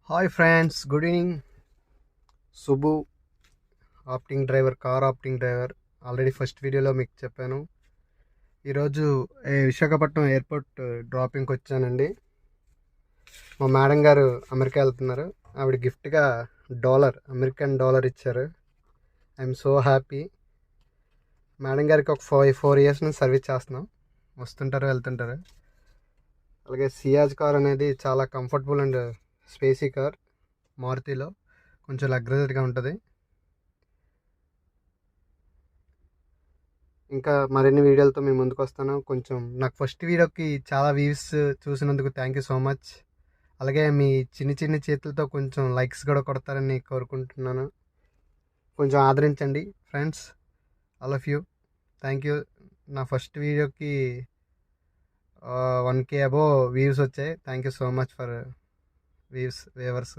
Hi friends, good evening. Subbu opting driver, car opting driver. Already first వీడియోలో మీకు చెప్పాను. ఈరోజు విశాఖపట్నం ఎయిర్పోర్ట్ డ్రాపింగ్కి వచ్చానండి. మా మేడం గారు అమెరికా వెళ్తున్నారు. ఆవిడ గిఫ్ట్గా అమెరికన్ డాలర్ ఇచ్చారు. I'm so happy. మేడం గారికి ఒక 4 ఇయర్స్ నుంచి సర్వీస్ చేస్తున్నాం. వస్తుంటారు, వెళ్తుంటారు. అలాగే సియాజ్ కార్ అనేది చాలా కంఫర్టబుల్ అండ్ స్పేసీ కార్. మారుతిలో కొంచెం లగ్జరీగా ఉంటుంది. ఇంకా మరిన్ని వీడియోలతో మేము ముందుకు వస్తాను. కొంచెం నాకు ఫస్ట్ వీడియోకి చాలా వ్యూస్ చూసినందుకు థ్యాంక్ యూ సో మచ్. అలాగే మీ చిన్ని చిన్ని చేతులతో కొంచెం లైక్స్ కూడా కొడతారని కోరుకుంటున్నాను. కొంచెం ఆదరించండి friends. All of you. Thank you. నా ఫస్ట్ వీడియోకి 1K అబోవ్ వ్యూస్ వచ్చాయి. Thank you so much for viewers.